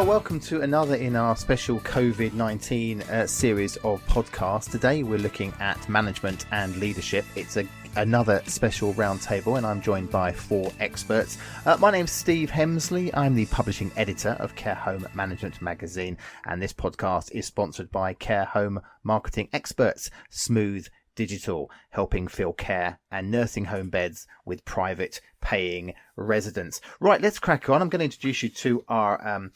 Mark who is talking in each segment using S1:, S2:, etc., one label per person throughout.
S1: Well, welcome to another in our special COVID-19 series of podcasts. Today we're looking at management and leadership. It's another special roundtable, and I'm joined by four experts. My name's Steve Hemsley. I'm the publishing editor of Care Home Management magazine, and this podcast is sponsored by Care Home marketing experts, Smooth Digital, helping fill care and nursing home beds with private paying residents. Right, let's crack on. I'm going to introduce you to our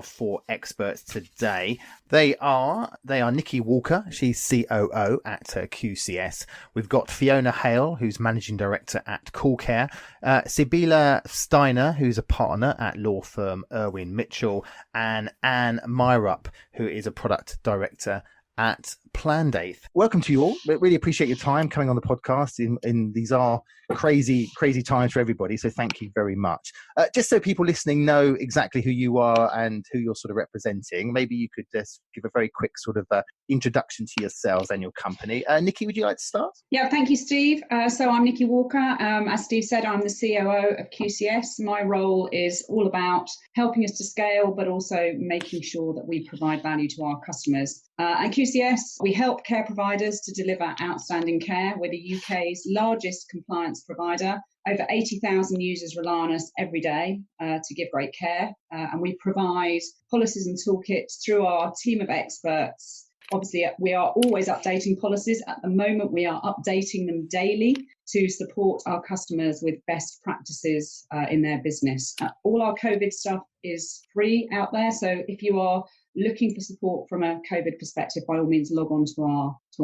S1: four experts today. They are Nikki Walker. She's COO at QCS. We've got Fiona Hale, who's managing director at CoolCare. Sybille Steiner, who's a partner at law firm Irwin Mitchell, and Myrup, who is a product director at Planday. Welcome to you all. We really appreciate your time coming on the podcast. In these are crazy times for everybody, so thank you very much. Just so people listening know exactly who you are and who you're sort of representing, maybe you could just give a very quick sort of introduction to yourselves and your company. Nikki, would you like to start?
S2: Yeah, thank you, Steve. So I'm Nikki Walker. As Steve said, I'm the COO of QCS. My role is all about helping us to scale, but also making sure that we provide value to our customers. At QCS, we help care providers to deliver outstanding care. We're the UK's largest compliance provider. Over 80,000 users rely on us every day to give great care. And we provide policies and toolkits through our team of experts. Obviously, we are always updating policies. At the moment, we are updating them daily to support our customers with best practices in their business. All our COVID stuff is free out there. So if you are looking for support from a COVID perspective, by all means, log on to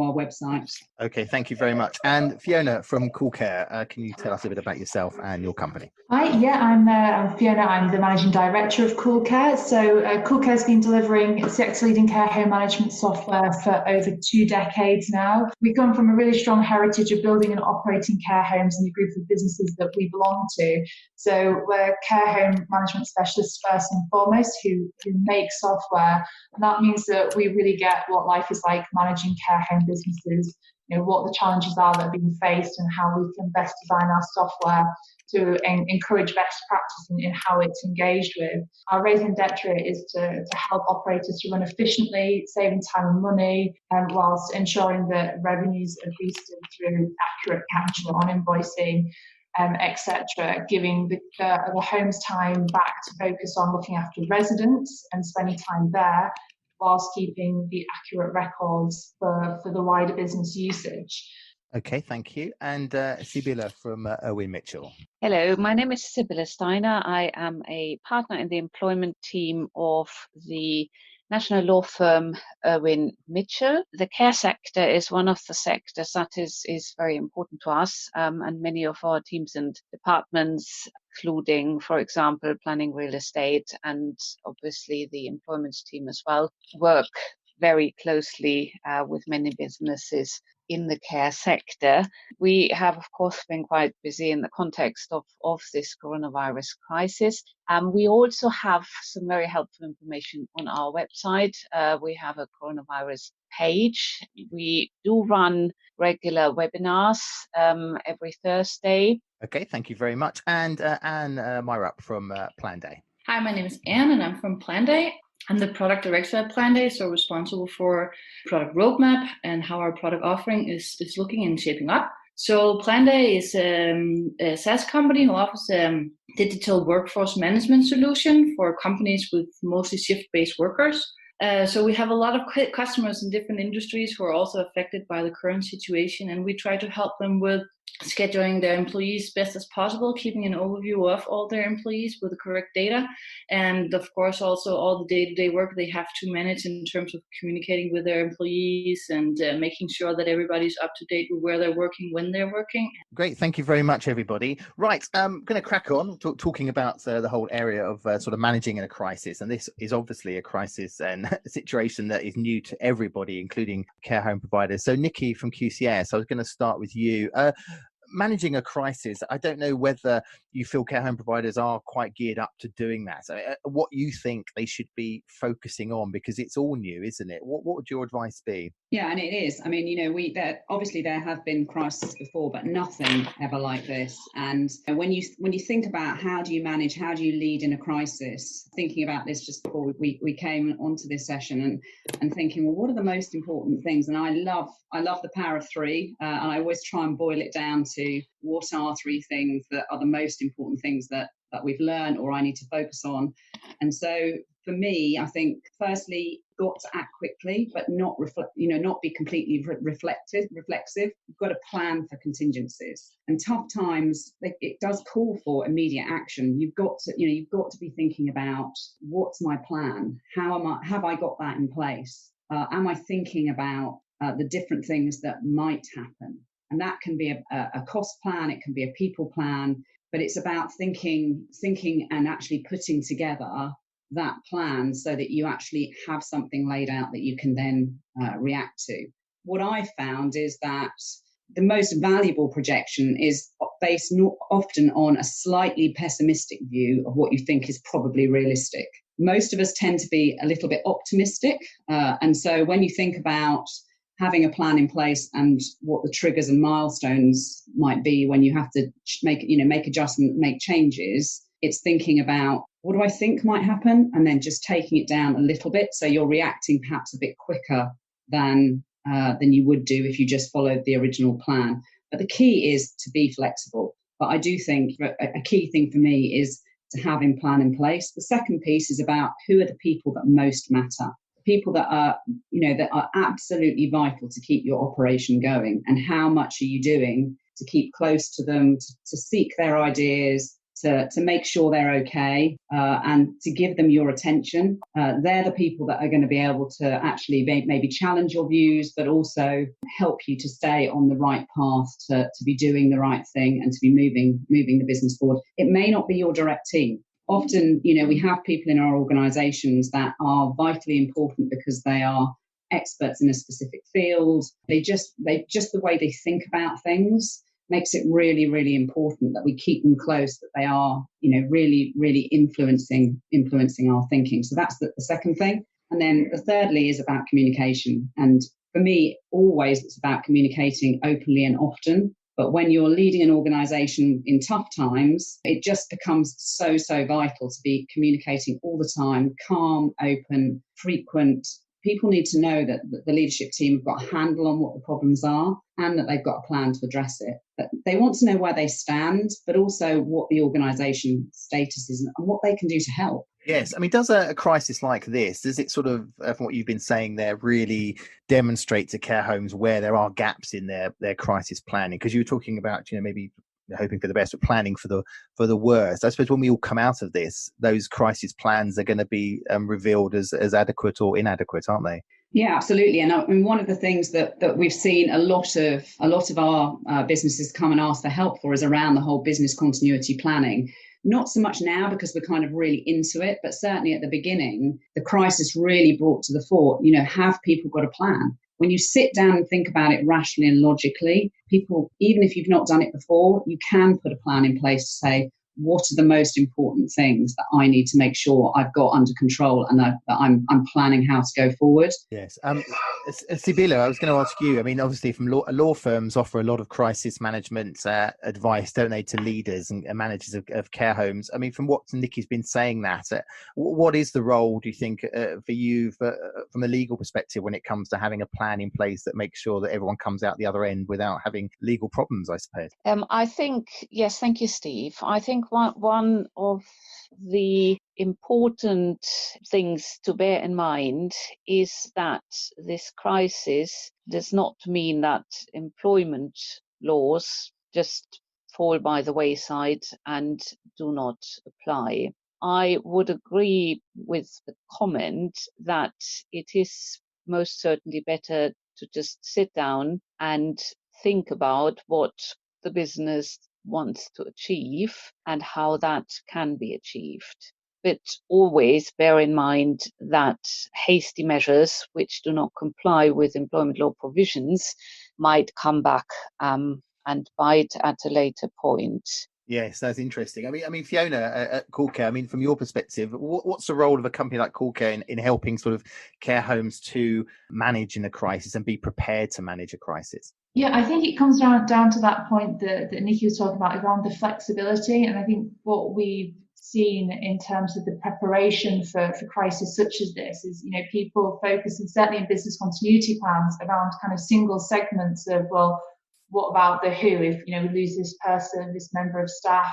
S2: our website.
S1: Okay, thank you very much. And Fiona from CoolCare, can you tell us a bit about yourself and your company?
S3: Hi, I'm Fiona. I'm the managing director of CoolCare. So CoolCare has been delivering sector-leading care home management software for over 2 decades now. We come from a really strong heritage of building and operating care homes in the group of businesses that we belong to. So we're care home management specialists first and foremost who make software. And that means that we really get what life is like managing care home businesses, what the challenges are that are being faced and how we can best design our software to encourage best practice in how it's engaged with. Our raison d'etre is to help operators to run efficiently, saving time and money, and whilst ensuring that revenues are boosted through accurate capture on invoicing, etc., giving the home's time back to focus on looking after residents and spending time there, whilst keeping the accurate records for the wider business usage.
S1: Okay, thank you. And Sybille from Irwin Mitchell.
S4: Hello, my name is Sybille Steiner. I am a partner in the employment team of the national law firm Irwin Mitchell. The care sector is one of the sectors that is very important to us, and many of our teams and departments, including, for example, planning real estate and obviously the employment team as well, work very closely with many businesses in the care sector. We have, of course, been quite busy in the context of this coronavirus crisis. We also have some very helpful information on our website. We have a coronavirus page. We do run regular webinars every Thursday.
S1: Okay, thank you very much. And Anne Myrup from Planday.
S5: Hi, my name is Anne and I'm from Planday. I'm the product director at Planday, so responsible for product roadmap and how our product offering is looking and shaping up. So Planday is a SaaS company who offers a digital workforce management solution for companies with mostly shift-based workers. So we have a lot of customers in different industries who are also affected by the current situation, and we try to help them with scheduling their employees best as possible, keeping an overview of all their employees with the correct data, and of course also all the day-to-day work they have to manage in terms of communicating with their employees and making sure that everybody's up to date with where they're working, when they're working.
S1: Great, thank you very much, everybody. Right, I'm going to crack on talking about the whole area of sort of managing in a crisis, and this is obviously a crisis and a situation that is new to everybody, including care home providers. So Nikki from QCS, I was going to start with you. managing a crisis, I don't know whether you feel care home providers are quite geared up to doing that. What you think they should be focusing on, because it's all new, isn't it? What would your advice be?
S2: Yeah, and it is. I mean, obviously there have been crises before, but nothing ever like this. And when you think about how do you lead in a crisis, thinking about this just before we came onto this session and thinking, well, what are the most important things? And I love the power of three, and I always try and boil it down to what are three things that are the most important things that we've learned or I need to focus on. And so for me, I think firstly, got to act quickly, but not be completely reflexive. You've got to plan for contingencies. And tough times, it does call for immediate action. You've got to be thinking about, what's my plan? Have I got that in place? Am I thinking about the different things that might happen? And that can be a cost plan, it can be a people plan, but it's about thinking and actually putting together that plan so that you actually have something laid out that you can then react to. What I found is that the most valuable projection is based not often on a slightly pessimistic view of what you think is probably realistic. Most of us tend to be a little bit optimistic. And so when you think about having a plan in place and what the triggers and milestones might be when you have to make adjustments, make changes, it's thinking about, what do I think might happen? And then just taking it down a little bit. So you're reacting perhaps a bit quicker than you would do if you just followed the original plan. But the key is to be flexible. But I do think a key thing for me is to have a plan in place. The second piece is about who are the people that most matter. People that are absolutely vital to keep your operation going, and how much are you doing to keep close to them, to seek their ideas, to make sure they're okay, and to give them your attention. They're the people that are going to be able to actually maybe challenge your views, but also help you to stay on the right path, to be doing the right thing and to be moving the business forward. It may not be your direct team. Often, we have people in our organizations that are vitally important because they are experts in a specific field. They just the way they think about things makes it really, really important that we keep them close, that they are, really, really influencing our thinking. So that's the second thing. And then the thirdly is about communication. And for me, always it's about communicating openly and often. But when you're leading an organization in tough times, it just becomes so, so vital to be communicating all the time, calm, open, frequent. People need to know that the leadership team have got a handle on what the problems are and that they've got a plan to address it. But they want to know where they stand, but also what the organisation status is and what they can do to help.
S1: Yes. I mean, does a crisis like this, does it sort of, from what you've been saying there, really demonstrate to care homes where there are gaps in their crisis planning? Because you were talking about, maybe hoping for the best, but planning for the worst. I suppose when we all come out of this, those crisis plans are going to be revealed as adequate or inadequate, aren't they?
S2: Yeah, absolutely. And one of the things that we've seen a lot of our businesses come and ask for help for is around the whole business continuity planning. Not so much now because we're kind of really into it, but certainly at the beginning, the crisis really brought to the fore, have people got a plan? When you sit down and think about it rationally and logically, people, even if you've not done it before, you can put a plan in place to say, what are the most important things that I need to make sure I've got under control and that I'm planning how to go forward?
S1: Yes. Sybille, I was going to ask you, I mean, obviously from law firms offer a lot of crisis management advice, don't they, to leaders and managers of care homes. I mean, from what Nikki's been saying what is the role, do you think, for you from a legal perspective when it comes to having a plan in place that makes sure that everyone comes out the other end without having legal problems, I suppose?
S4: I think, yes, thank you, Steve. I think one of the important things to bear in mind is that this crisis does not mean that employment laws just fall by the wayside and do not apply. I would agree with the comment that it is most certainly better to just sit down and think about what the business wants to achieve and how that can be achieved. But always bear in mind that hasty measures which do not comply with employment law provisions might come back and bite at a later point.
S1: Yes, that's interesting. I mean, Fiona at CoolCare. I mean, from your perspective, what's the role of a company like CoolCare in helping sort of care homes to manage in a crisis and be prepared to manage a crisis?
S3: Yeah, I think it comes down to that point that Nikki was talking about around the flexibility. And I think what we've seen in terms of the preparation for crisis such as this is, people focus, and certainly in business continuity plans, around kind of single segments of, well, what about the who? If, we lose this person, this member of staff,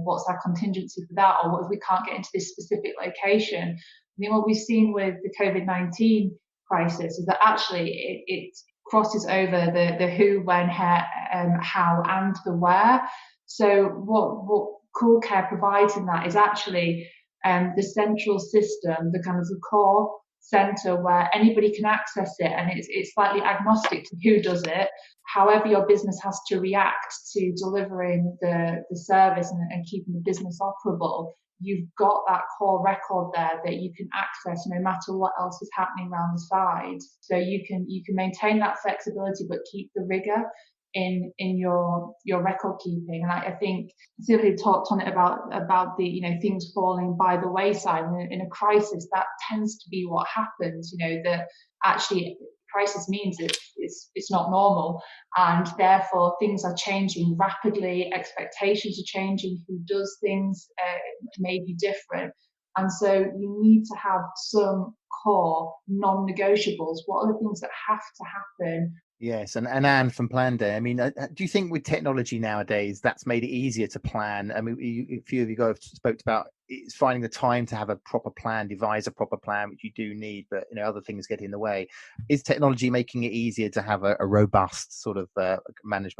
S3: what's our contingency for that? Or what if we can't get into this specific location? I think what we've seen with the COVID-19 crisis is that actually it crosses over the who, when, how, and the where. So what CoolCare provides in that is actually the central system, the kind of the core center where anybody can access it, and it's slightly agnostic to who does it. However your business has to react to delivering the service and keeping the business operable, you've got that core record there that you can access no matter what else is happening around the side. So you can maintain that flexibility but keep the rigor in your record keeping. And I think Sybille talked on it about the things falling by the wayside. In a crisis, that tends to be what happens. That actually crisis means it's not normal, and therefore things are changing rapidly. Expectations are changing. Who does things may be different, and so you need to have some core non-negotiables. What are the things that have to happen?
S1: Yes, and Anne from Planday. I mean, do you think with technology nowadays that's made it easier to plan? I mean, a few of you guys spoke about it's finding the time to have a proper plan, devise a proper plan, which you do need, but other things get in the way. Is technology making it easier to have a robust sort of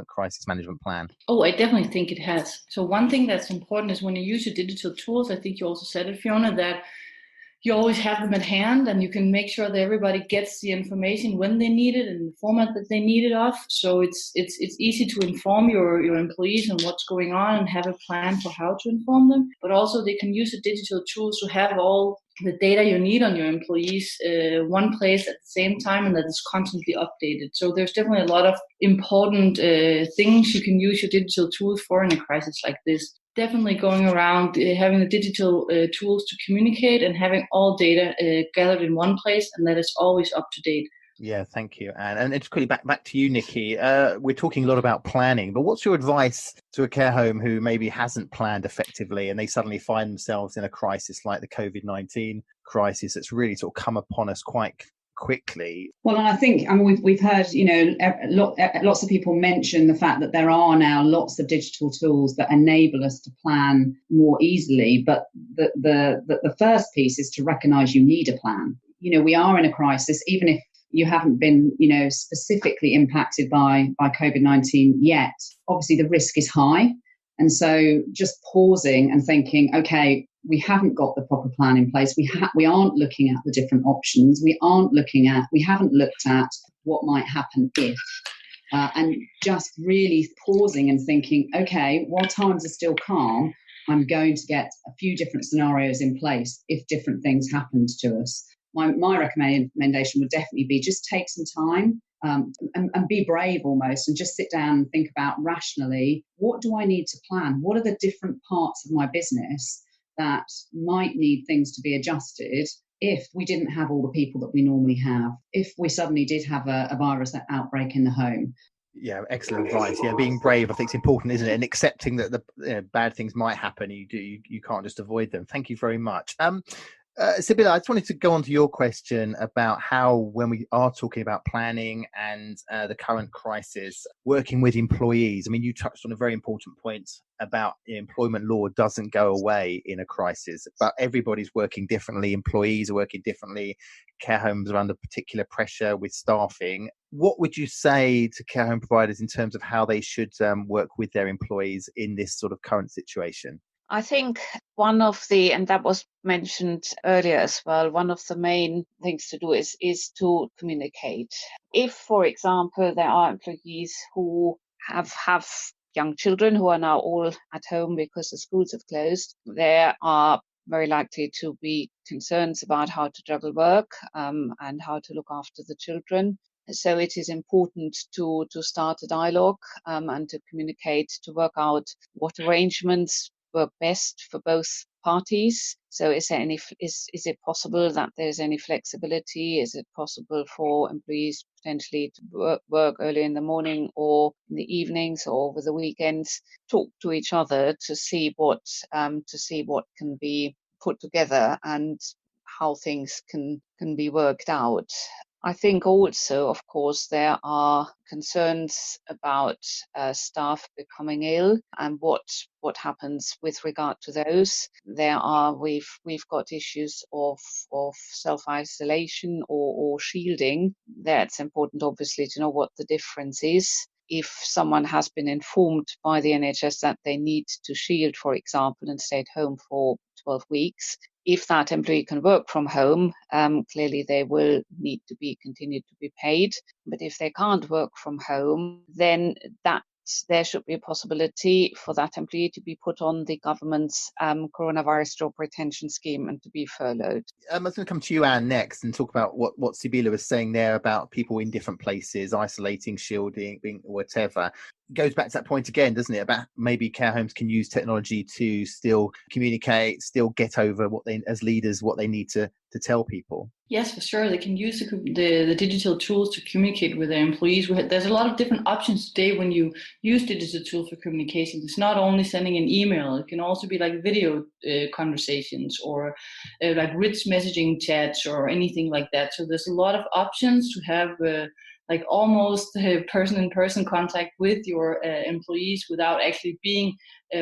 S1: crisis management plan?
S5: Oh, I definitely think it has. So one thing that's important is when you use your digital tools, I think you also said it, Fiona, that you always have them at hand and you can make sure that everybody gets the information when they need it and the format that they need it off. So it's easy to inform your employees on what's going on and have a plan for how to inform them. But also they can use the digital tools to have all the data you need on your employees one place at the same time, and that is constantly updated. So there's definitely a lot of important things you can use your digital tools for in a crisis like this. Definitely going around having the digital tools to communicate and having all data gathered in one place, and that is always up to date.
S1: Yeah, thank you, Anne. And it's quickly back to you, Nikki. We're talking a lot about planning, but what's your advice to a care home who maybe hasn't planned effectively and they suddenly find themselves in a crisis like the COVID-19 crisis that's really sort of come upon us quite quickly?
S2: Well, and I think we've heard lots of people mention the fact that there are now lots of digital tools that enable us to plan more easily, but the first piece is to recognise you need a plan. We are in a crisis, even if you haven't been specifically impacted by COVID-19 yet. Obviously the risk is high, and so just pausing and thinking, okay, we haven't got the proper plan in place. We aren't looking at the different options. We haven't looked at what might happen if, and just really pausing and thinking, okay, while times are still calm, I'm going to get a few different scenarios in place if different things happened to us. My recommendation would definitely be just take some time and be brave almost, and just sit down and think about rationally, what do I need to plan? What are the different parts of my business that might need things to be adjusted if we didn't have all the people that we normally have, if we suddenly did have a virus outbreak in the home?
S1: Yeah, excellent advice. Yeah, being brave, I think, is important, isn't it? And accepting that the bad things might happen. You can't just avoid them. Thank you very much. Sybille, I just wanted to go on to your question about how, when we are talking about planning and the current crisis, working with employees. I mean, you touched on a very important point about employment law doesn't go away in a crisis, but everybody's working differently. Employees are working differently. Care homes are under particular pressure with staffing. What would you say to care home providers in terms of how they should work with their employees in this sort of current situation?
S4: I think one of and that was mentioned earlier as well, one of the main things to do is to communicate. If, for example, there are employees who have young children who are now all at home because the schools have closed, there are very likely to be concerns about how to juggle work and how to look after the children. So it is important to start a dialogue and to communicate, to work out what arrangements work best for both parties. So is it possible that there's any flexibility? Is it possible for employees potentially to work early in the morning or in the evenings or over the weekends? Talk to each other to see what can be put together and how things can be worked out. I think also, of course, there are concerns about staff becoming ill and what happens with regard to those. We've got issues of self-isolation or shielding. That's important, obviously, to know what the difference is. If someone has been informed by the NHS that they need to shield, for example, and stay at home for 12 weeks, if that employee can work from home, clearly they will need to be continued to be paid. But if they can't work from home, then there should be a possibility for that employee to be put on the government's coronavirus job retention scheme and to be furloughed.
S1: I was going to come to you, Anne, next and talk about what Sybille was saying there about people in different places, isolating, shielding, being whatever. It goes back to that point again, doesn't it, about maybe care homes can use technology to still communicate, still get over what they, as leaders, what they need to tell people.
S5: Yes, for sure. They can use the digital tools to communicate with their employees. There's a lot of different options today when you use digital tools for communication. It's not only sending an email. It can also be like video conversations or like rich messaging chats or anything like that. So there's a lot of options to have like almost person-in-person contact with your employees without actually being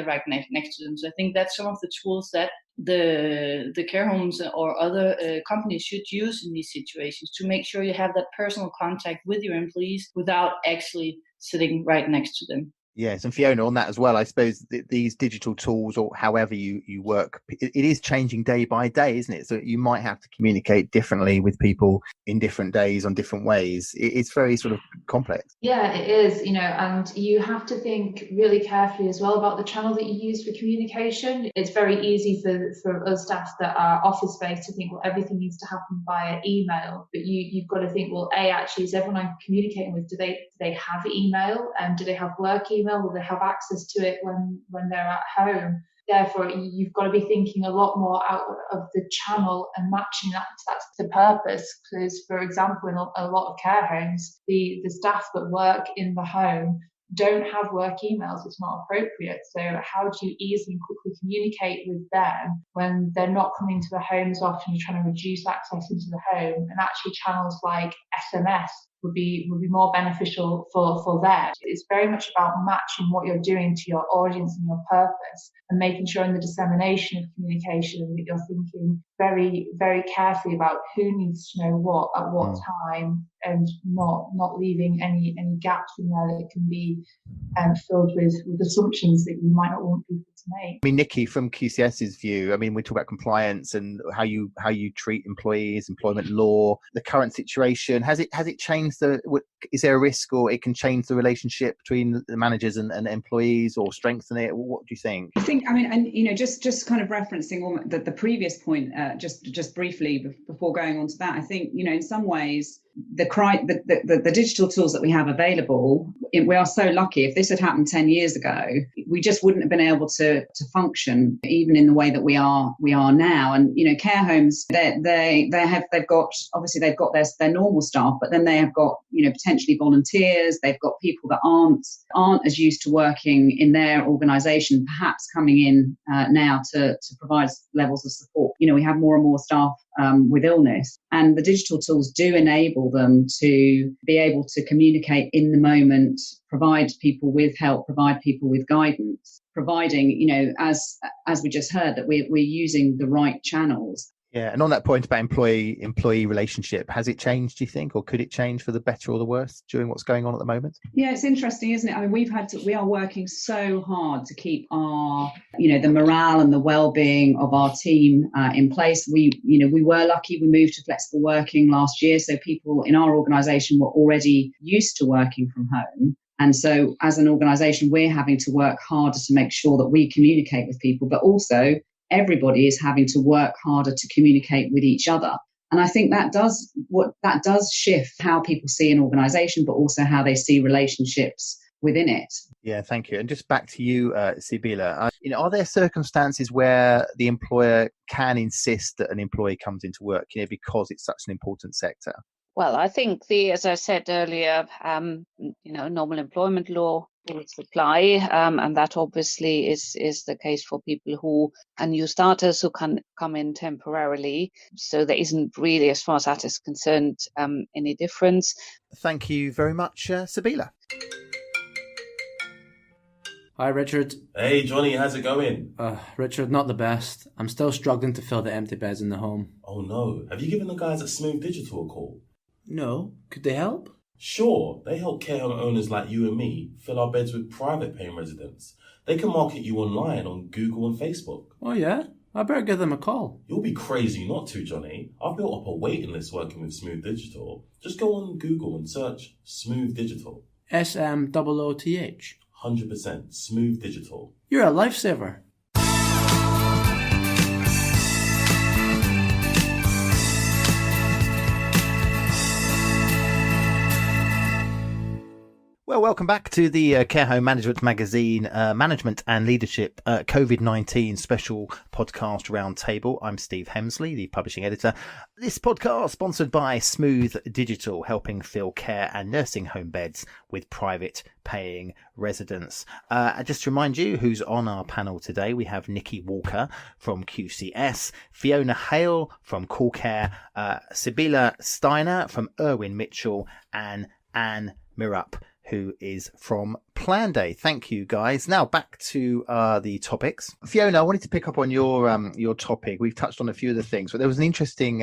S5: right next to them. So I think that's some of the tools that the care homes or other companies should use in these situations to make sure you have that personal contact with your employees without actually sitting right next to them.
S1: Yes, and Fiona, on that as well, I suppose these digital tools or however you work, it is changing day by day, isn't it? So you might have to communicate differently with people in different days on different ways. It's very sort of complex.
S3: Yeah, it is, and you have to think really carefully as well about the channel that you use for communication. It's very easy for us staff that are office-based to think, well, everything needs to happen via email. But you've got to think, well, actually, is everyone I'm communicating with, do they have email? And do they have work email? Will they have access to it when they're at home? Therefore, you've got to be thinking a lot more out of the channel and matching that to the purpose. Because, for example, in a lot of care homes, the staff that work in the home don't have work emails. It's not appropriate. So how do you easily and quickly communicate with them when they're not coming to the home as often? You're trying to reduce access into the home, and actually channels like SMS would be more beneficial for them. It's very much about matching what you're doing to your audience and your purpose, and making sure in the dissemination of communication that you're thinking very, very carefully about who needs to know what at what time, and not leaving any gaps in there that can be filled with assumptions that you might not want people to make.
S1: I mean, Nikki, from QCS's view, I mean, we talk about compliance and how you treat employees, employment law, the current situation. Has it changed? Is there a risk, or it can change the relationship between the managers and employees, or strengthen it? What do you think?
S2: I think, and just kind of referencing the previous point, just briefly before going on to that, I think, in some ways, the digital tools that we have available, we are so lucky. If this had happened 10 years ago, we just wouldn't have been able to function even in the way that we are now. And care homes, they've got their normal staff, but then they have got potentially volunteers. They've got people that aren't as used to working in their organisation, perhaps coming in now to provide levels of support. We have more and more staff with illness, and the digital tools do enable them to be able to communicate in the moment, provide people with help, provide people with guidance, providing, as we just heard, that we're using the right channels.
S1: Yeah, and on that point about employee relationship, has it changed, do you think, or could it change for the better or the worse during what's going on at the moment?
S2: Yeah, it's interesting, isn't it? I mean, we are working so hard to keep our, the morale and the well-being of our team in place. We were lucky. We moved to flexible working last year, so people in our organisation were already used to working from home. And so as an organisation, we're having to work harder to make sure that we communicate with people, but also everybody is having to work harder to communicate with each other. And I think that does shift how people see an organisation, but also how they see relationships within it.
S1: Yeah, thank you. And just back to you, Sybille, are there circumstances where the employer can insist that an employee comes into work, because it's such an important sector?
S4: Well, I think as I said earlier, normal employment law rules apply, and that obviously is the case for people who are new starters who can come in temporarily. So there isn't really, as far as that is concerned, any difference.
S1: Thank you very much, Sybille.
S6: Hi, Richard.
S7: Hey, Johnny, how's it going?
S6: Richard, not the best. I'm still struggling to fill the empty beds in the home.
S7: Oh no, have you given the guys at Smooth Digital a call?
S6: No, could they help?
S7: Sure, they help care home owners like you and me fill our beds with private paying residents. They can market you online on Google and Facebook.
S6: Oh yeah? I better give them a call.
S7: You'll be crazy not to, Johnny. I've built up a waiting list working with Smooth Digital. Just go on Google and search Smooth Digital.
S6: SMOOTH.
S7: 100% Smooth Digital.
S6: You're a lifesaver.
S1: Well, welcome back to the Care Home Management Magazine Management and Leadership COVID-19 special podcast roundtable. I'm Steve Hemsley, the publishing editor. This podcast sponsored by Smooth Digital, helping fill care and nursing home beds with private paying residents. Just to remind you who's on our panel today, we have Nikki Walker from QCS, Fiona Hale from CoolCare, Sybille Steiner from Irwin Mitchell, and Myrup, who is from Planday. Thank you, guys. Now back to the topics. Fiona, I wanted to pick up on your topic. We've touched on a few of the things, but there was an interesting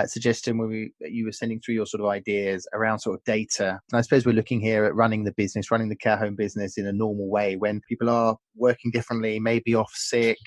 S1: suggestion when you were sending through your sort of ideas around sort of data. And I suppose we're looking here at running the care home business in a normal way when people are working differently, maybe off sick.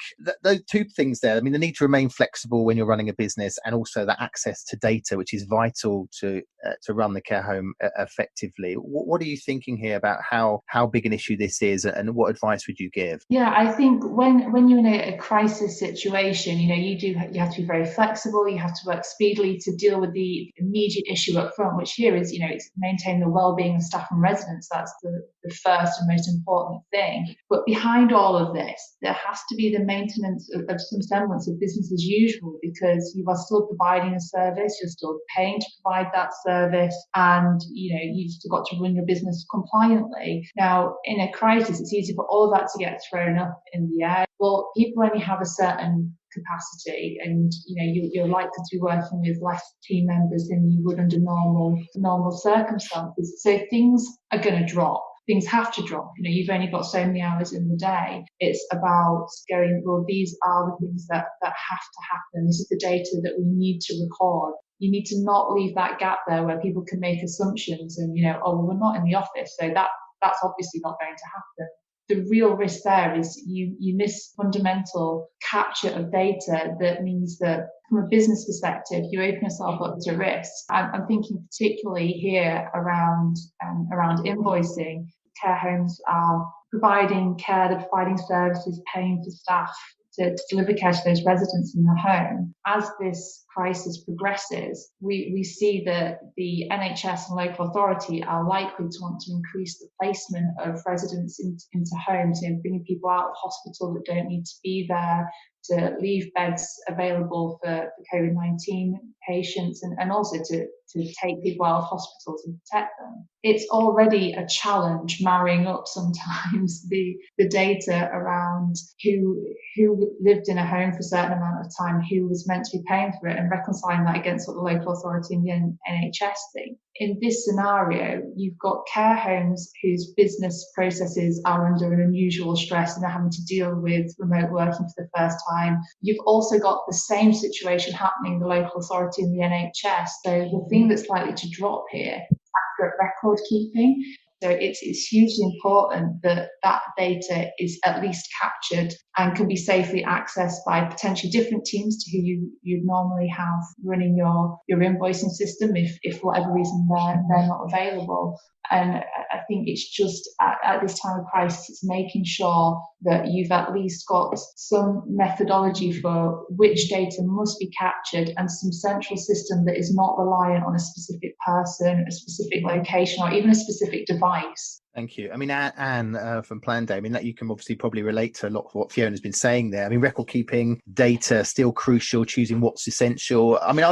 S1: Those two things there. I mean, the need to remain flexible when you're running a business, and also that access to data, which is vital to run the care home effectively. What are you thinking here about how big an issue this is, and what advice would you give?
S3: Yeah, I think when you're in a crisis situation, you have to be very flexible. You have to work speedily to deal with the immediate issue up front, which here is, it's maintain the well-being of staff and residents. That's the first and most important thing. But behind all of this, there has to be the maintenance of some semblance of business as usual, because you are still providing a service, you're still paying to provide that service, and you've still got to run your business compliantly. Now, in a crisis, it's easy for all of that to get thrown up in the air. Well, people only have a certain capacity, and you're likely to be working with less team members than you would under normal circumstances. So things are going to drop. Things have to drop. You've only got so many hours in the day. It's about going, well, these are the things that have to happen. This is the data that we need to record. You need to not leave that gap there where people can make assumptions and, we're not in the office, so that's obviously not going to happen. The real risk there is you miss fundamental capture of data. That means that from a business perspective, you open yourself up to risk. I'm thinking particularly here around invoicing. Care homes are providing care, they're providing services, paying for staff to deliver care to those residents in the home. As this crisis progresses, we see that the NHS and local authority are likely to want to increase the placement of residents into homes, and bringing people out of hospital that don't need to be there, to leave beds available for COVID-19 patients, and also to take people out of hospitals and protect them. It's already a challenge marrying up sometimes the data around who lived in a home for a certain amount of time, who was meant to be paying for it, and reconciling that against what the local authority and the NHS think. In this scenario, you've got care homes whose business processes are under an unusual stress and they're having to deal with remote working for the first time. You've also got the same situation happening in the local authority and the NHS. So the thing that's likely to drop here is accurate record keeping. So it's hugely important that data is at least captured and can be safely accessed by potentially different teams to who you'd normally have running your invoicing system if for whatever reason they're not available. And I think it's just at this time of crisis, it's making sure that you've at least got some methodology for which data must be captured and some central system that is not reliant on a specific person, a specific location, or even a specific device.
S1: Thank you. I mean, Anne from Planday, I mean, that you can obviously probably relate to a lot of what Fiona's been saying there. I mean, record keeping, data, still crucial, choosing what's essential. I mean,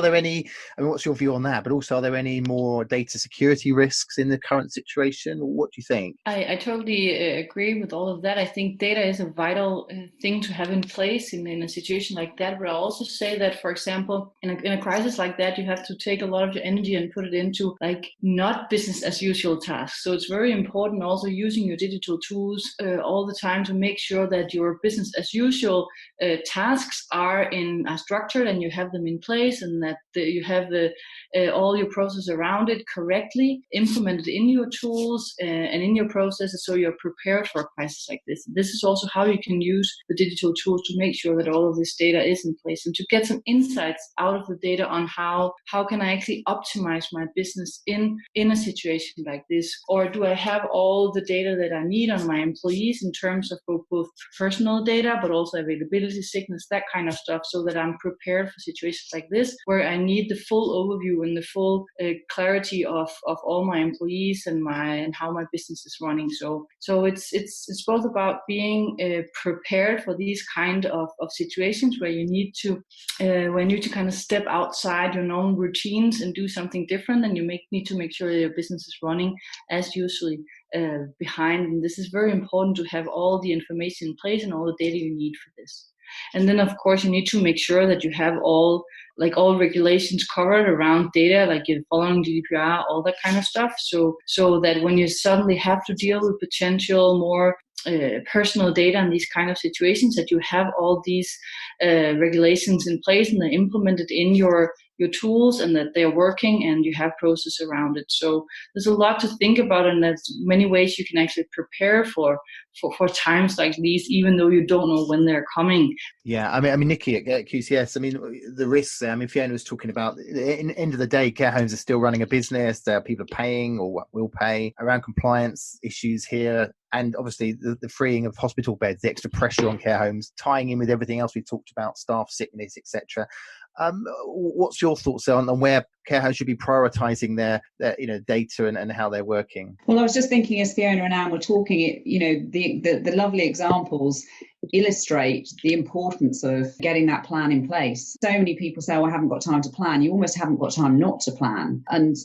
S1: what's your view on that? But also, are there any more data security risks in the current situation? What do you think?
S5: I totally agree with all of that. I think data is a vital thing to have in place in a situation like that. But I also say that, for example, in a crisis like that, you have to take a lot of your energy and put it into like not business as usual tasks. So it's very important also using your digital tools all the time to make sure that your business as usual tasks are structured and you have them in place, and that you have all your process around it correctly implemented in your tools and in your processes, so you're prepared for a crisis like this. This is also how you can use the digital tools to make sure that all of this data is in place and to get some insights out of the data on how can I actually optimize my business in a situation like this, or do I have all the data that I need on my employees in terms of both personal data but also availability, sickness, that kind of stuff, so that I'm prepared for situations like this where I need the full overview and the full clarity of all my employees and how my business is running. So it's both about being prepared for these kind of situations where you need to kind of step outside your known routines and do something different, and you need to make sure that your business is running as usually behind. And this is very important to have all the information in place and all the data you need for this. And then, of course, you need to make sure that you have all regulations covered around data, like you're following GDPR, all that kind of stuff. So that when you suddenly have to deal with potential more personal data in these kind of situations, that you have all these regulations in place and they're implemented in your tools and that they're working and you have process around it. So there's a lot to think about, and there's many ways you can actually prepare for times like these, even though you don't know when they're coming.
S1: Yeah, I mean, Nikki at QCS, I mean, the risks there, I mean, Fiona was talking about, in the end of the day, care homes are still running a business. People are paying or will pay, around compliance issues here. And obviously the freeing of hospital beds, the extra pressure on care homes, tying in with everything else we talked about, staff sickness, etc. What's your thoughts on where care homes should be prioritising their data and how they're working?
S2: Well, I was just thinking as Fiona and Anne were talking, the lovely examples illustrate the importance of getting that plan in place. So many people say, I haven't got time to plan. You almost haven't got time not to plan. And,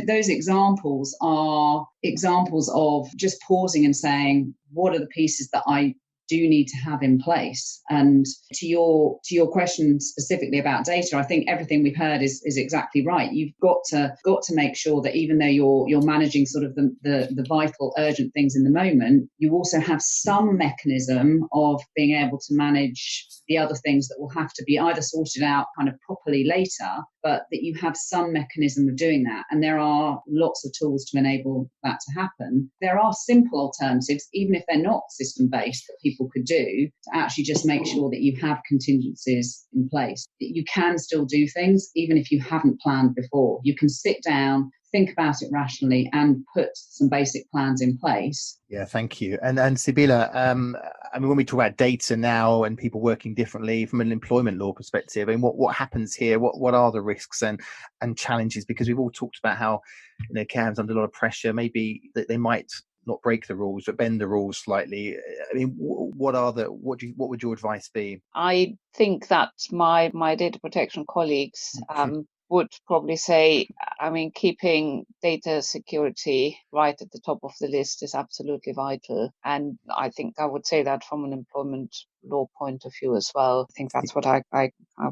S2: those examples are examples of just pausing and saying, what are the pieces that I do need to have in place? And to your question specifically about data, I think everything we've heard is exactly right. You've got to make sure that even though you're managing sort of the vital urgent things in the moment, you also have some mechanism of being able to manage the other things that will have to be either sorted out kind of properly later, but that you have some mechanism of doing that. And there are lots of tools to enable that to happen. There are simple alternatives, even if they're not system-based, that people could do to actually just make sure that you have contingencies in place. You can still do things even if you haven't planned before. You can sit down, think about it rationally and put some basic plans in place.
S1: Yeah, thank you. And Sybille, I mean, when we talk about data now and people working differently from an employment law perspective, I mean, what happens here? What are the risks and challenges? Because we've all talked about how care homes under a lot of pressure, maybe that they might not break the rules but bend the rules slightly. I mean, what would your advice be?
S4: I think that my data protection colleagues would probably say, I mean, keeping data security right at the top of the list is absolutely vital. And I think I would say that from an employment law point of view as well. I think that's what I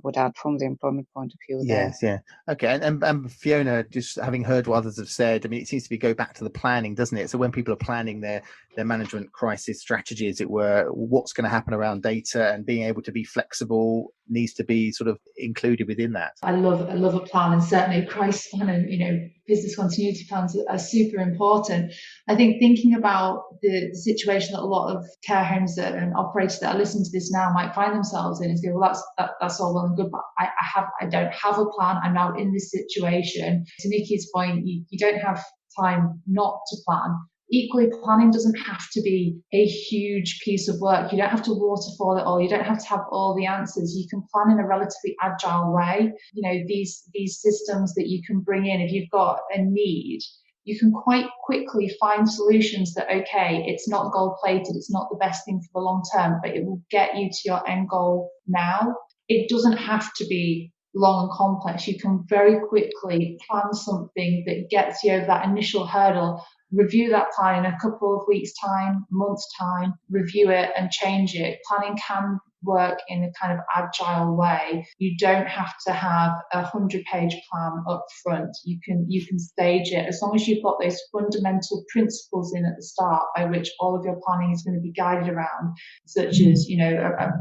S4: would add from the employment point of view.
S1: Yes,
S4: there.
S1: Yeah. Okay. And Fiona, just having heard what others have said, I mean, it seems to go back to the planning, doesn't it? So when people are planning their management crisis strategy, as it were, what's going to happen around data and being able to be flexible needs to be sort of included within that.
S3: I love a plan, and certainly a crisis plan and business continuity plans are super important. I think thinking about the situation that a lot of care homes and operators that are listening to this now might find themselves in is go, well, that's all well and good, but I don't have a plan. I'm now in this situation. To Nikki's point, you don't have time not to plan. Equally, planning doesn't have to be a huge piece of work. You don't have to waterfall it all. You don't have to have all the answers. You can plan in a relatively agile way. These systems that you can bring in, if you've got a need, you can quite quickly find solutions that, okay, it's not gold plated, it's not the best thing for the long term, but it will get you to your end goal now. It doesn't have to be long and complex. You can very quickly plan something that gets you over that initial hurdle, review that plan in a couple of weeks' time, months' time, review it and change it. Planning can work in a kind of agile way. You don't have to have a 100-page plan up front. You can stage it as long as you've got those fundamental principles in at the start by which all of your planning is going to be guided around, such as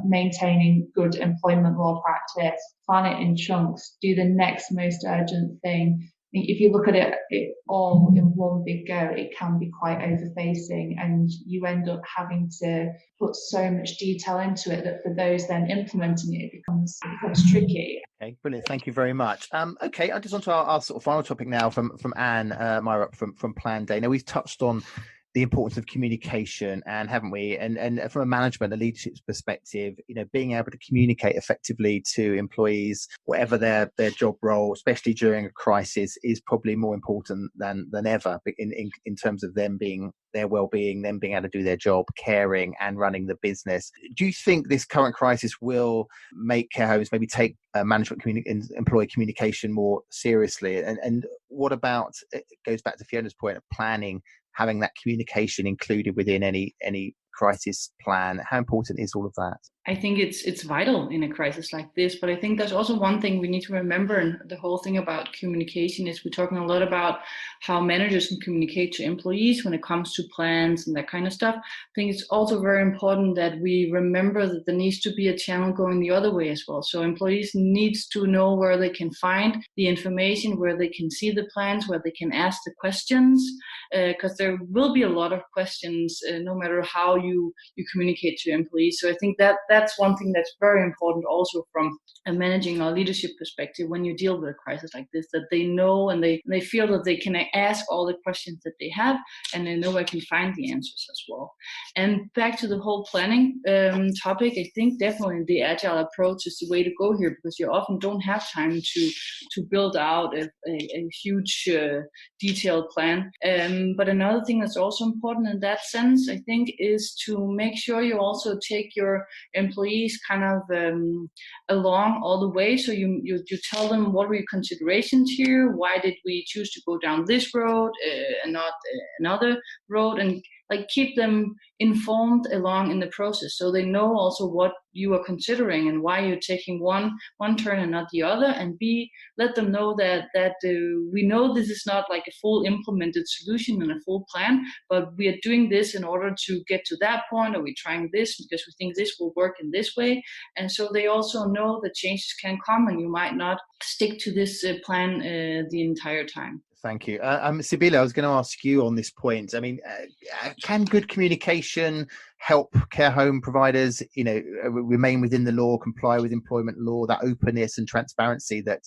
S3: maintaining good employment law practice. Plan it in chunks. Do the next most urgent thing. If you look at it all in one big go, it can be quite overfacing, and you end up having to put so much detail into it that for those then implementing it becomes tricky.
S1: Okay, brilliant. Thank you very much. Okay, I just want to our sort of final topic now from Anne Myrup from Planday. Now, we've touched on the importance of communication, and haven't we? And from a management, a leadership perspective, being able to communicate effectively to employees, whatever their job role, especially during a crisis, is probably more important than ever in terms of them being their well-being, them being able to do their job, caring and running the business. Do you think this current crisis will make care homes maybe take employee communication more seriously? And what about, it goes back to Fiona's point of planning, having that communication included within any crisis plan? How important is all of that?
S5: I think it's vital in a crisis like this, but I think there's also one thing we need to remember, and the whole thing about communication is we're talking a lot about how managers can communicate to employees when it comes to plans and that kind of stuff. I think it's also very important that we remember that there needs to be a channel going the other way as well. So employees needs to know where they can find the information, where they can see the plans, where they can ask the questions, because there will be a lot of questions no matter how you communicate to employees. So I think that's one thing that's very important also from a managing or leadership perspective when you deal with a crisis like this, that they know and they feel that they can ask all the questions that they have, and they know where can find the answers as well. And back to the whole planning topic, I think definitely the agile approach is the way to go here, because you often don't have time to build out a huge detailed plan. But another thing that's also important in that sense, I think, is to make sure you also take your employees kind of along all the way. So you tell them what were your considerations here, why did we choose to go down this road and not another road, and like keep them informed along in the process, so they know also what you are considering and why you're taking one turn and not the other, and let them know that we know this is not like a full implemented solution and a full plan, but we are doing this in order to get to that point, or we're trying this because we think this will work in this way. And so they also know that changes can come and you might not stick to this plan the entire time.
S1: Thank you. Sybille, I was going to ask you on this point. I mean, can good communication help care home providers, remain within the law, comply with employment law, that openness and transparency that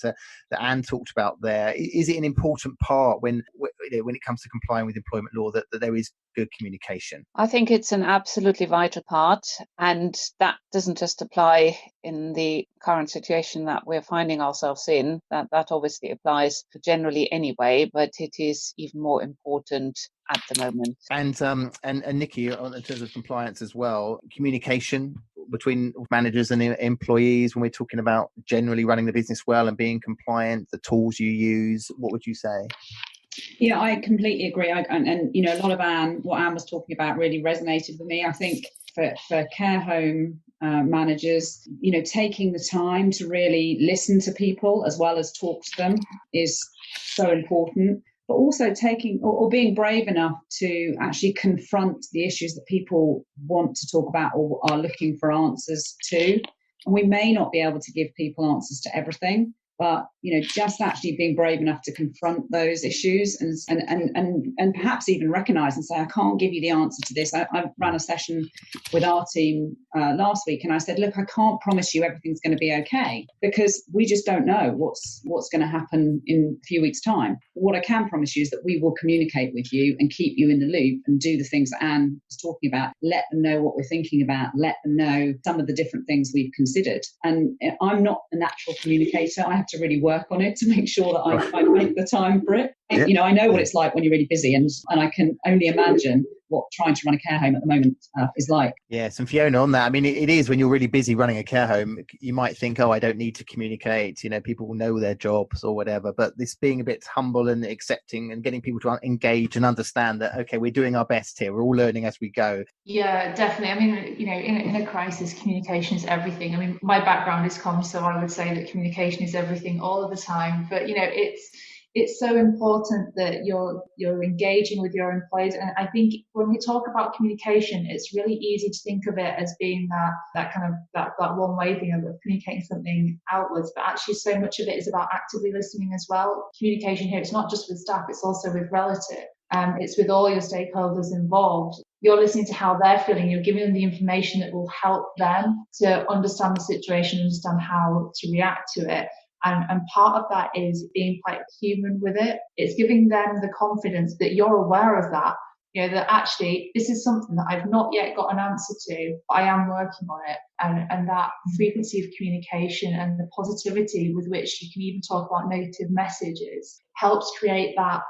S1: Anne talked about there? Is it an important part when it comes to complying with employment law that there is good communication?
S4: I think it's an absolutely vital part, and that doesn't just apply in the current situation that we're finding ourselves in. That obviously applies generally anyway, but it is even more important at the moment.
S1: And Nikki, in terms of compliance as well, communication between managers and employees when we're talking about generally running the business well and being compliant, the tools you use, what would you say?
S2: Yeah, I completely agree. And a lot of what Anne was talking about really resonated with me. I think for care home managers, taking the time to really listen to people as well as talk to them is so important. But also taking or being brave enough to actually confront the issues that people want to talk about or are looking for answers to. And we may not be able to give people answers to everything, But, just actually being brave enough to confront those issues and perhaps even recognize and say, I can't give you the answer to this. I ran a session with our team last week, and I said, look, I can't promise you everything's going to be okay, because we just don't know what's going to happen in a few weeks' time. What I can promise you is that we will communicate with you and keep you in the loop and do the things that Anne was talking about. Let them know what we're thinking about. Let them know some of the different things we've considered. And I'm not a natural communicator. I have to really work on it to make sure that I make the time for it.
S1: Yeah.
S2: I know what it's like when you're really busy, and I can only imagine what trying to run a care home at the moment is like.
S1: Yes, and Fiona, on that, I mean, it is when you're really busy running a care home, you might think, I don't need to communicate, people will know their jobs or whatever, but this being a bit humble and accepting and getting people to engage and understand that, okay, we're doing our best here, we're all learning as we go.
S3: Yeah, definitely. I mean, in a crisis, communication is everything. I mean, my background is comms, so I would say that communication is everything all of the time, but it's so important that you're engaging with your employees. And I think when we talk about communication, it's really easy to think of it as being that kind of that one way thing of communicating something outwards, but actually so much of it is about actively listening as well. Communication here, it's not just with staff, it's also with relatives. It's with all your stakeholders involved. You're listening to how they're feeling. You're giving them the information that will help them to understand the situation, understand how to react to it. And part of that is being quite human with it. It's giving them the confidence that you're aware of that, that actually this is something that I've not yet got an answer to, but I am working on it. And that frequency of communication and the positivity with which you can even talk about negative messages helps create that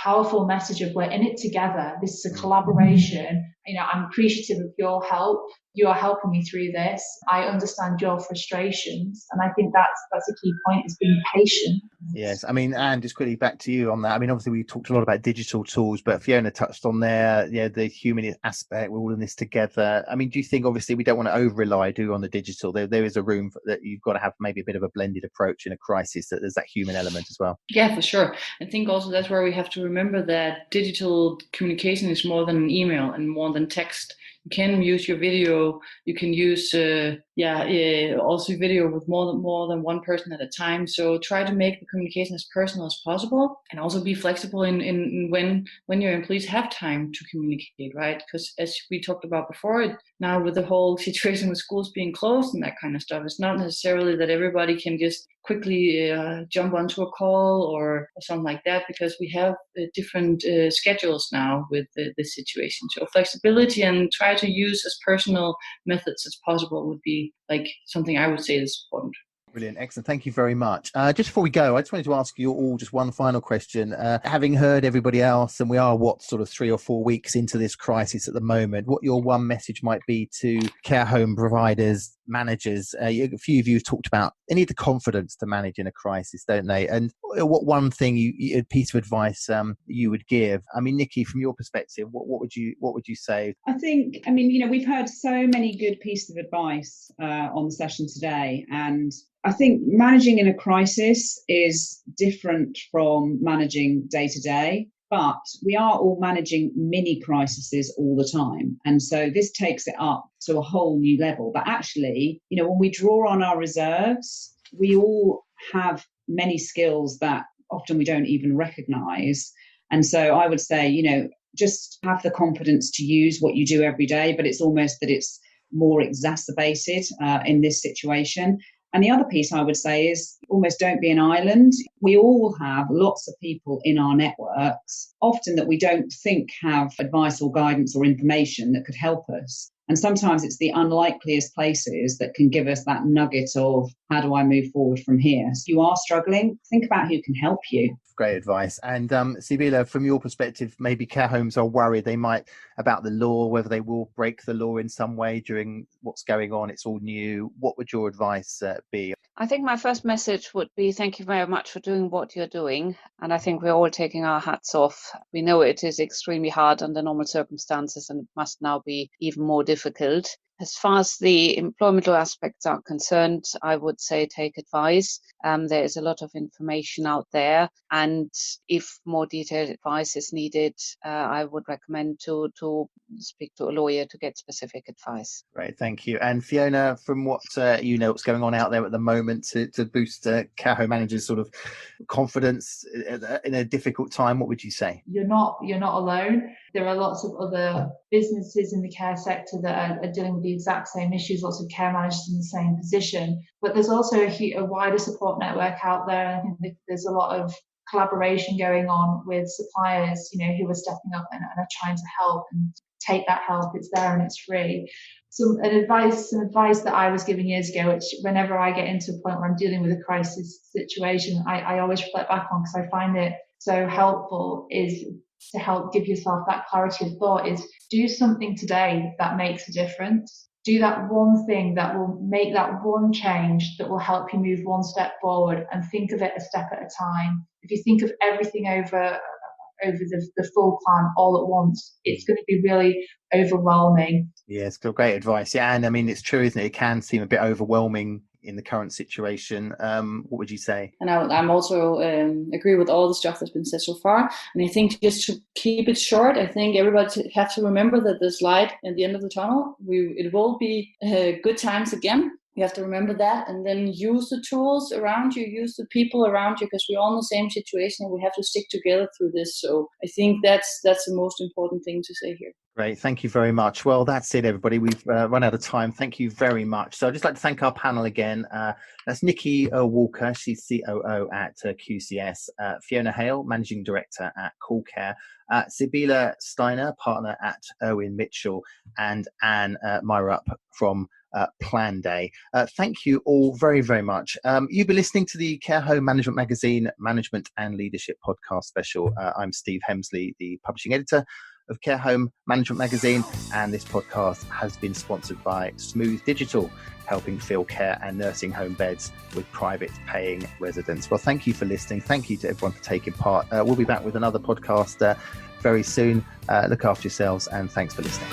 S3: powerful message of we're in it together. This is a collaboration. I'm appreciative of your help. You are helping me through this. I understand your frustrations. And I think that's a key point, is being patient.
S1: Yes. I mean, Anne, just quickly back to you on that. I mean, obviously we talked a lot about digital tools, but Fiona touched on there, the human aspect. We're all in this together. I mean, do you think, obviously we don't want to over-rely, on the digital? There is a room that you've got to have maybe a bit of a blended approach in a crisis, that there's that human element as well.
S5: Yeah, for sure. I think also that's where we have to remember that digital communication is more than an email and more than text. You can use your video. You can use also video with more than one person at a time. So try to make the communication as personal as possible, and also be flexible in when your employees have time to communicate, right? Because as we talked about before, now with the whole situation with schools being closed and that kind of stuff, it's not necessarily that everybody can just quickly jump onto a call or something like that, because we have different schedules now with this situation. So flexibility and try to use as personal methods as possible would be like something I would say is important.
S1: Brilliant. Excellent. Thank you very much. Just before we go, I just wanted to ask you all just one final question. Having heard everybody else, and we are sort of 3 or 4 weeks into this crisis at the moment, what your one message might be to care home providers, managers? A few of you have talked about they need the confidence to manage in a crisis, don't they? And what one thing, a piece of advice you would give? I mean, Nikki, from your perspective, what would you say?
S2: I think, we've heard so many good pieces of advice on the session today, and I think managing in a crisis is different from managing day to day, but we are all managing mini crises all the time. And so this takes it up to a whole new level. But actually, when we draw on our reserves, we all have many skills that often we don't even recognize. And so I would say, just have the confidence to use what you do every day, but it's almost that it's more exacerbated in this situation. And the other piece I would say is almost don't be an island. We all have lots of people in our networks, often that we don't think have advice or guidance or information that could help us. And sometimes it's the unlikeliest places that can give us that nugget of how do I move forward from here? So if you are struggling, think about who can help you.
S1: Great advice. And Sybille, from your perspective, maybe care homes are worried about the law, whether they will break the law in some way during what's going on. It's all new. What would your advice be?
S4: I think my first message would be thank you very much for doing what you're doing. And I think we're all taking our hats off. We know it is extremely hard under normal circumstances, and it must now be even more difficult. As far as the employment law aspects are concerned, I would say take advice. There is a lot of information out there, and if more detailed advice is needed, I would recommend to speak to a lawyer to get specific advice.
S1: Great, thank you. And Fiona, from what what's going on out there at the moment to boost care home managers' sort of confidence in a difficult time, what would you say?
S3: You're not alone. There are lots of other businesses in the care sector that are dealing with the exact same issues, lots of care managers in the same position. But there's also a wider support network out there. And I think there's a lot of collaboration going on with suppliers, who are stepping up and are trying to help and take that help. It's there and it's free. Some advice that I was given years ago, which whenever I get into a point where I'm dealing with a crisis situation, I always reflect back on, because I find it so helpful, is to help give yourself that clarity of thought, is do something today that makes a difference. Do that one thing that will make that one change that will help you move one step forward, and think of it a step at a time. If you think of everything over the full plan all at once, it's going to be really overwhelming.
S1: Yeah, it's got great advice. Yeah, and I mean, it's true, isn't it? It can seem a bit overwhelming in the current situation. What would you say?
S5: And I'm also agree with all the stuff that's been said so far. And I think just to keep it short, I think everybody have to remember that there's light at the end of the tunnel. It will be good times again. You have to remember that, and then use the tools around you, use the people around you, because we're all in the same situation and we have to stick together through this. So I think that's the most important thing to say here.
S1: Great. Thank you very much. Well, that's it, everybody. We've run out of time. Thank you very much. So I'd just like to thank our panel again. That's Nikki Walker. She's COO at QCS. Fiona Hale, Managing Director at CoolCare. Sybille Steiner, Partner at Irwin Mitchell. And Anne Myrup from Planday. Thank you all very, very much. You've been listening to the Care Home Management Magazine Management and Leadership Podcast Special. I'm Steve Hemsley, the Publishing Editor of Care Home Management Magazine, and this podcast has been sponsored by Smooth Digital, helping fill care and nursing home beds with private paying residents. Well, thank you for listening. Thank you to everyone for taking part. We'll be back with another podcast very soon. Look after yourselves, and thanks for listening.